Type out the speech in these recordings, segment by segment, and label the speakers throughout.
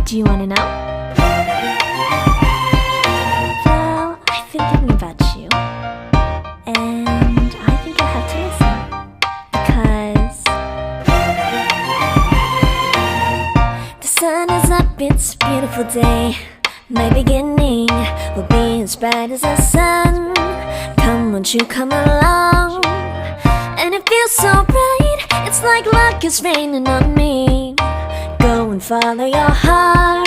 Speaker 1: Do you want to know? Well, I've been thinking about you, and I think you'll have to listen, because the sun is up, it's a beautiful day. My beginning will be as bright as the sun. Come, won't you come along? And it feels so bright, it's like luck is raining on me. Go and follow your heart,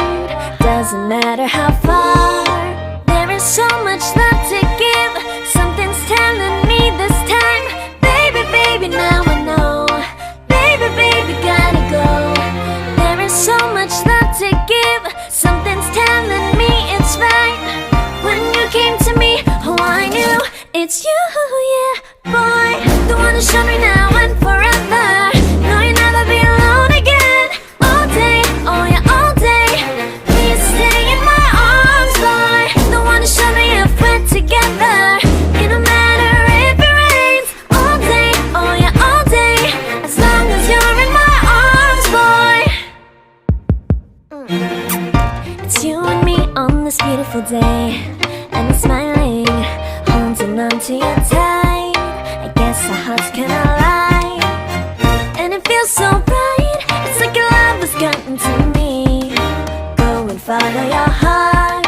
Speaker 1: doesn't matter how far. There is so much love to give, something's telling me this time. Baby, baby, now I know. Baby, baby, gotta go. There is so much love to give, something's telling me it's right. When you came to me, oh, I knew it's you, yeah, boy. The one who showed me now and forever. No, you'll never be alone again. All day, oh yeah, all day. Please stay in my arms, boy. The one who showed me if we're together. It don't matter if it rains. All day, oh yeah, all day. As long as you're in my arms, boy. It's you and me on this beautiful day, and I'm smiling, holding on to you tight. I guess our hearts can align, and it feels so bright. It's like your love has gotten to me. Go and follow your heart,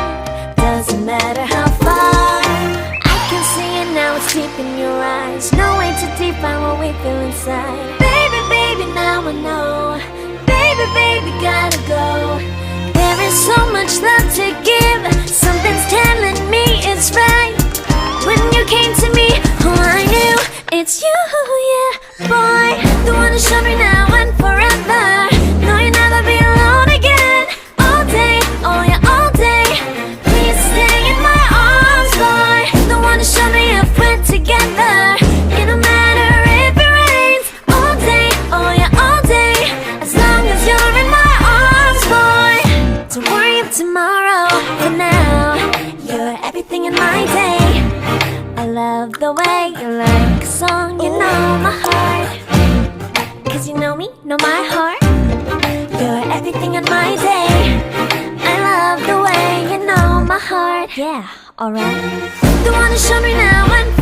Speaker 1: doesn't matter how far. I can see it now, it's deep in your eyes. No way to define what we feel inside. Baby, baby, now I know. Baby, baby, gotta go. There is so much love to give, something's telling me it's right. When you came to me, oh, I knew it's you, yeah, boy. The one who showed me now and forever. No, you'll never be alone again. All day, oh yeah, all day. Please stay in my arms, boy. The one who showed me if we're together. It don't matter if it rains. All day, oh yeah, all day. As long as you're in my arms, boy. Don't worry of tomorrow, for now you're everything in my day. I love the way you like a song, you know my heart. Cause you know me, know my heart. You're everything in my day. I love the way you know my heart. Yeah, alright. The one who showed me now and